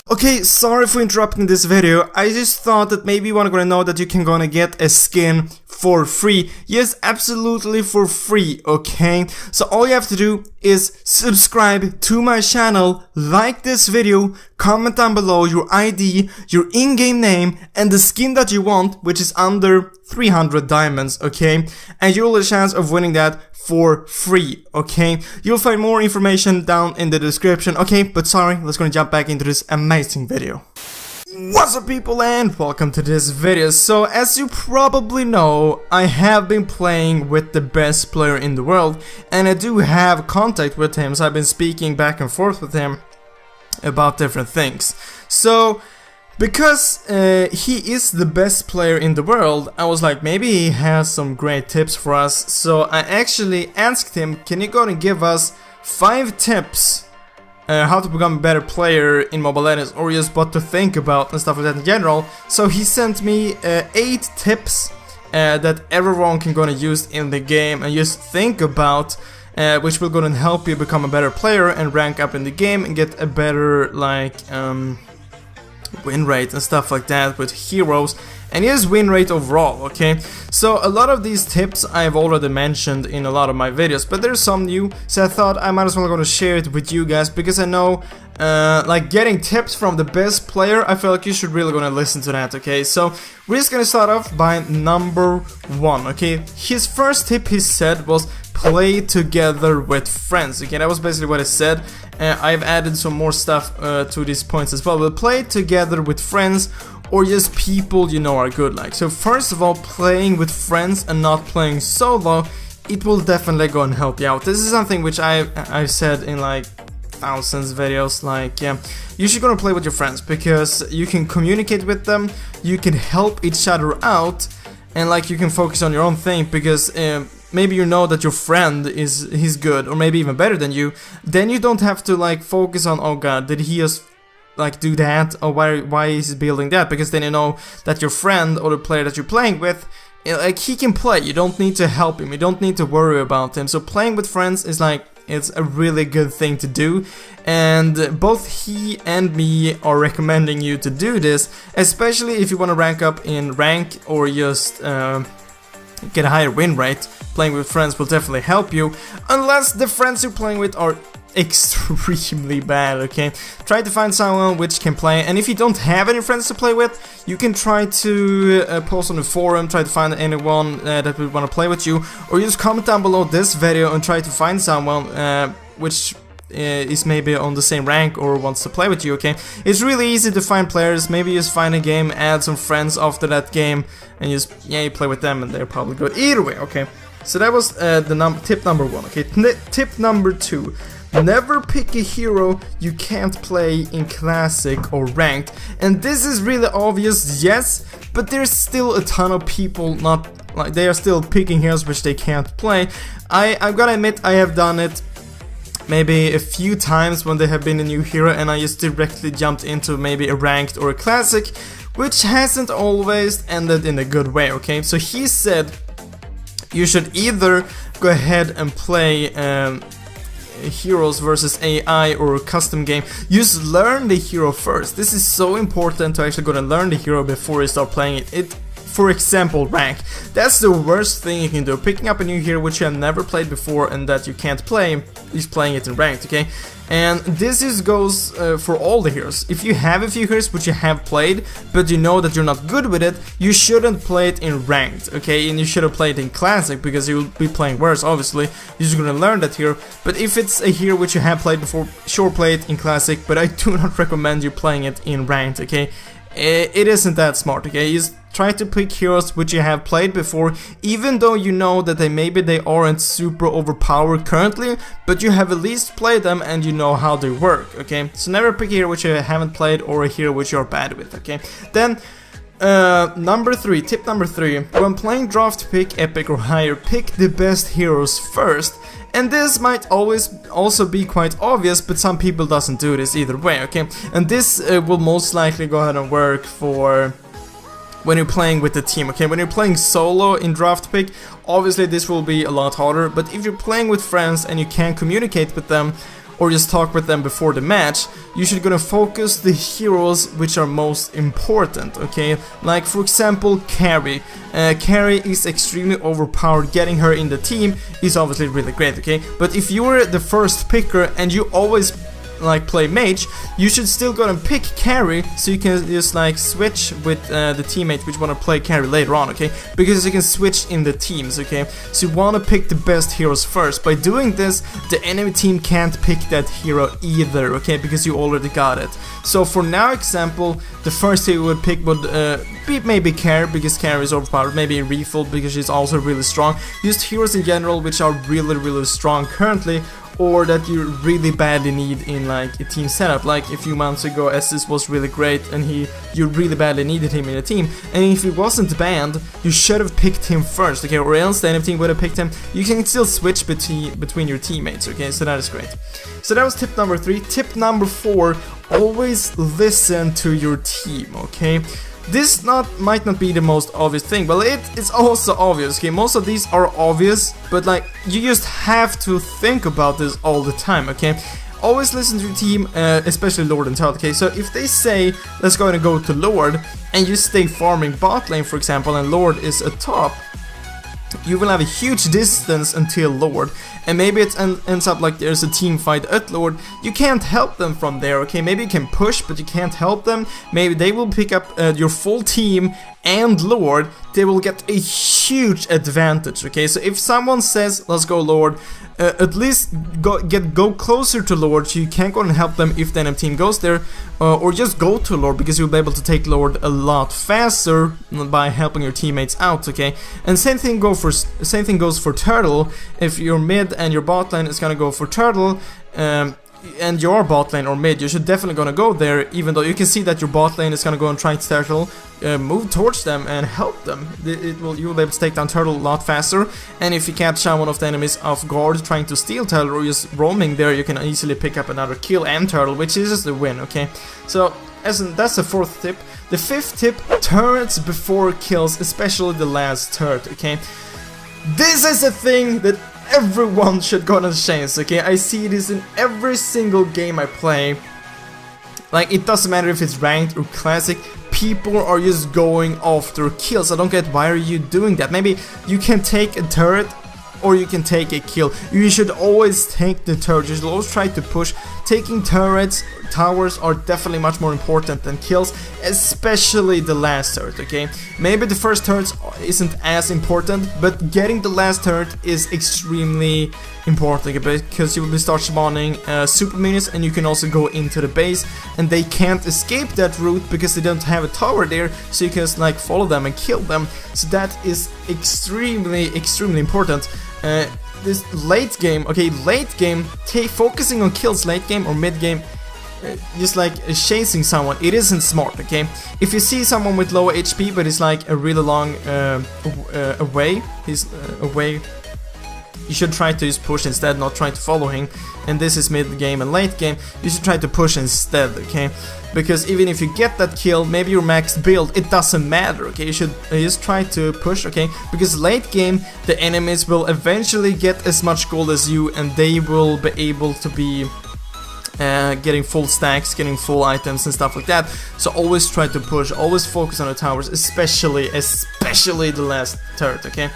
Okay, sorry for interrupting this video. I just thought that maybe you wanna know that you can gonna get a skin for free. Yes, absolutely for free, okay? So all you have to do is subscribe to my channel, like this video, comment down below your ID, your in-game name, and the skin that you want, which is under 300 diamonds, okay? And you'll have a chance of winning that for free, okay? You'll find more information down in the description, okay? But sorry, let's gonna jump back into this amazing video. What's up people, and welcome to this video. So as you probably know, I have been playing with the best player in the world, and I do have contact with him, so I've been speaking back and forth with him about different things. So because he is the best player in the world, I was like, maybe he has some great tips for us. So I actually asked him, can you go and give us 5 tips how to become a better player in Mobile Legends, or just what to think about and stuff like that in general. So he sent me 8 tips that everyone can gonna use in the game and just think about, which will gonna help you become a better player and rank up in the game and get a better win rate and stuff like that with heroes, and his win rate overall, okay? So a lot of these tips I've already mentioned in a lot of my videos, but there's some new, so I thought I might as well gonna share it with you guys, because I know like getting tips from the best player, I feel like you should really gonna listen to that, okay? So we're just gonna start off by number 1, okay? His first tip, he said, was play together with friends, okay? That was basically what he said. I've added some more stuff to these points as well, but play together with friends or just people you know are good. Like, so first of all, playing with friends and not playing solo, it will definitely go and help you out. This is something which I've said in like thousands of videos, like, yeah, you should go and play with your friends, because you can communicate with them, you can help each other out, and like you can focus on your own thing, because maybe you know that your friend he's good, or maybe even better than you, then you don't have to like focus on, oh god, did he just like do that, or why is he building that, because then you know that your friend or the player that you're playing with, like, he can play, you don't need to help him, you don't need to worry about him. So playing with friends is like, it's a really good thing to do, and both he and me are recommending you to do this, especially if you want to rank up in rank or just get a higher win rate. Playing with friends will definitely help you, unless the friends you're playing with are extremely bad, okay? Try to find someone which can play, and if you don't have any friends to play with, you can try to post on the forum, try to find anyone that would want to play with you, or just comment down below this video and try to find someone which is maybe on the same rank or wants to play with you, okay? It's really easy to find players. Maybe just find a game, add some friends after that game, and just, yeah, you play with them and they're probably good either way, okay? So that was tip number 1, okay? Tip number 2. Never pick a hero you can't play in Classic or Ranked. And this is really obvious, yes, but there's still a ton of people not, like, they are still picking heroes which they can't play. I've gotta admit, I have done it maybe a few times when there have been a new hero and I just directly jumped into maybe a Ranked or a Classic, which hasn't always ended in a good way, okay? So he said you should either go ahead and play heroes versus AI or a custom game. Just learn the hero first. This is so important to actually go and learn the hero before you start playing it. For example, rank. That's the worst thing you can do. Picking up a new hero which you have never played before and that you can't play, is playing it in ranked, okay? And this just goes for all the heroes. If you have a few heroes which you have played, but you know that you're not good with it, you shouldn't play it in ranked, okay? And you shouldn't play it in classic, because you'll be playing worse, obviously. You're just gonna learn that hero. But if it's a hero which you have played before, sure, play it in classic, but I do not recommend you playing it in ranked, okay? It isn't that smart, okay? Just try to pick heroes which you have played before, even though you know that maybe they aren't super overpowered currently, but you have at least played them and you know how they work, okay? So never pick a hero which you haven't played or a hero which you're bad with, okay? Then number 3, tip number 3, when playing draft pick, epic or higher, pick the best heroes first. And this might always also be quite obvious, but some people doesn't do this either way, okay? And this will most likely go ahead and work for when you're playing with the team, okay? When you're playing solo in draft pick, obviously this will be a lot harder, but if you're playing with friends and you can communicate with them, or just talk with them before the match, you should gonna focus the heroes which are most important, okay? Like for example, Carrie. Carrie is extremely overpowered. Getting her in the team is obviously really great, okay? But if you're the first picker and you always like play mage, you should still go and pick carry, so you can just like switch with the teammate which want to play carry later on, okay? Because you can switch in the teams, okay? So you want to pick the best heroes first. By doing this, the enemy team can't pick that hero either, okay? Because you already got it. So for now example, the first hero would pick would be maybe Carrie, because Carrie is overpowered, maybe Refill because she's also really strong. Just heroes in general which are really strong currently, or that you really badly need in like a team setup. Like a few months ago, Estus was really great and you really badly needed him in a team, and if he wasn't banned, you should have picked him first, okay? Or else the enemy team would have picked him. You can still switch between your teammates, okay? So that is great. So that was tip number 3. Tip number 4, always listen to your team, okay? This might not be the most obvious thing, but it's also obvious, okay? Most of these are obvious, but like, you just have to think about this all the time, okay? Always listen to your team, especially Lord and Turtle, okay? So if they say, let's go and go to Lord, and you stay farming bot lane, for example, and Lord is a top, you will have a huge distance until Lord, and maybe it ends up like there's a team fight at Lord. You can't help them from there, okay? Maybe you can push, but you can't help them. Maybe they will pick up your full team and Lord. They will get a huge advantage, okay? So if someone says, let's go Lord, at least go closer to Lord, so you can't go and help them if the enemy team goes there, or just go to Lord, because you'll be able to take Lord a lot faster by helping your teammates out, okay? And same thing goes for Turtle. If you're mid and your bot lane is gonna go for Turtle, and your bot lane or mid, you should definitely gonna go there, even though you can see that your bot lane is gonna go and try to Turtle, move towards them and help them. You will be able to take down Turtle a lot faster, and if you catch one of the enemies off guard trying to steal Turtle or just roaming there, you can easily pick up another kill and Turtle, which is the win, okay? So that's the 4th tip. The 5th tip, turrets before kills, especially the last turret, okay? This is a thing that everyone should go on a chance, okay? I see this in every single game I play. Like, it doesn't matter if it's ranked or classic, people are just going after kills. I don't get, why are you doing that? Maybe you can take a turret or you can take a kill. You should always take the turret. You should always try to push. Taking turrets, towers are definitely much more important than kills, especially the last turret, okay? Maybe the first turret isn't as important, but getting the last turret is extremely important, okay? Because you will start spawning super minions, and you can also go into the base, and they can't escape that route because they don't have a tower there, so you can just like follow them and kill them. So that is extremely important. This late game, okay, late game, focusing on kills late game or mid game, just like chasing someone, it isn't smart, okay? If you see someone with low HP but it's like a really long away, you should try to just push instead, not try to follow him. And this is mid game and late game, you should try to push instead, okay? Because even if you get that kill, maybe your max build, it doesn't matter, okay? You should just try to push, okay? Because late game, the enemies will eventually get as much gold as you, and they will be able to be getting full stacks, getting full items and stuff like that. So always try to push, always focus on the towers, especially the last turret, okay?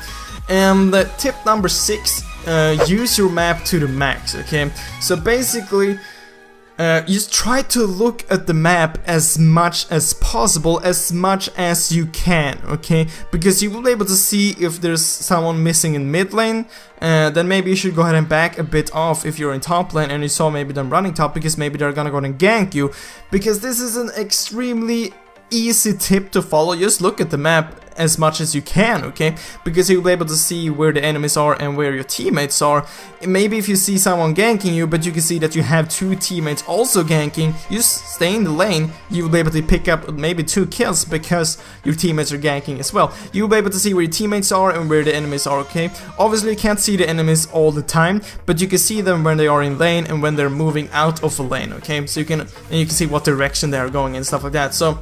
And tip number 6, use your map to the max, okay? So basically, just try to look at the map as much as possible, as much as you can, okay? Because you will be able to see if there's someone missing in mid lane, then maybe you should go ahead and back a bit off if you're in top lane and you saw maybe them running top, because maybe they're gonna go and gank you. Because this is an extremely easy tip to follow. Just look at the map as much as you can, okay? Because you'll be able to see where the enemies are and where your teammates are. Maybe if you see someone ganking you, but you can see that you have 2 teammates also ganking, you just stay in the lane, you'll be able to pick up maybe 2 kills because your teammates are ganking as well. You'll be able to see where your teammates are and where the enemies are, okay? Obviously you can't see the enemies all the time, but you can see them when they are in lane and when they're moving out of a lane, okay? So you can see what direction they are going and stuff like that. So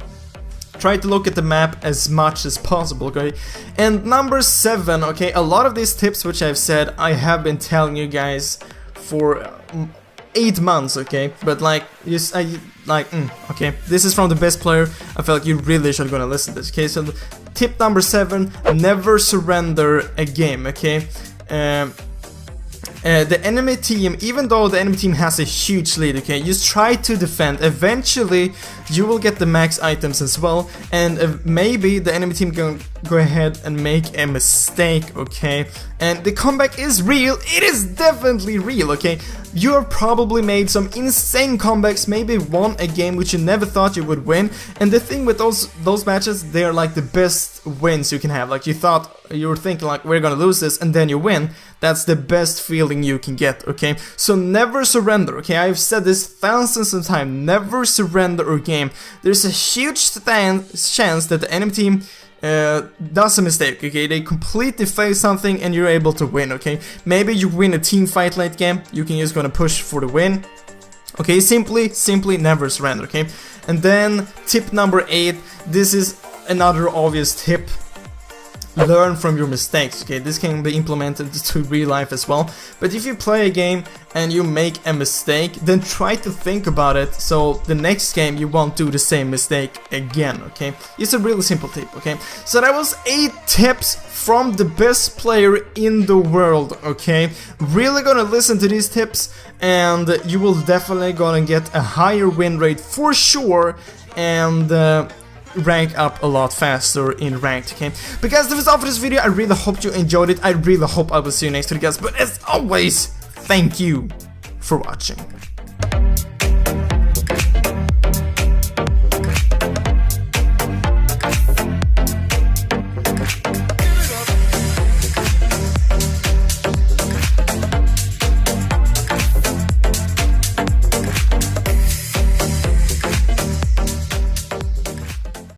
try to look at the map as much as possible, okay? And number 7, okay, a lot of these tips which I've said, I have been telling you guys for 8 months, okay? But like, okay, this is from the best player. I feel like you really should gonna listen to this, okay? So tip number 7, never surrender a game, okay? The enemy team, even though the enemy team has a huge lead, okay, just try to defend. Eventually, you will get the max items as well, and maybe the enemy team can go ahead and make a mistake, okay? And the comeback is real. It is definitely real, okay? You have probably made some insane comebacks, maybe won a game which you never thought you would win. And the thing with those matches, they're like the best wins you can have. Like you were thinking like, we're gonna lose this, and then you win. That's the best feeling you can get, okay? So never surrender, okay? I've said this thousands of times. Never surrender a game. There's a huge chance that the enemy team does a mistake, okay? They completely fail something and you're able to win, okay? Maybe you win a team fight late game, you can just gonna push for the win. Okay, simply never surrender, okay? And then tip number 8, this is another obvious tip. Learn from your mistakes, okay? This can be implemented to real life as well. But if you play a game and you make a mistake, then try to think about it so the next game you won't do the same mistake again, okay? It's a really simple tip, okay? So that was 8 tips from the best player in the world, okay? Really gonna listen to these tips and you will definitely gonna get a higher win rate for sure, and rank up a lot faster in ranked, okay? But guys, that was all for this video. I really hope you enjoyed it. I really hope I will see you next video, guys. But as always, thank you for watching.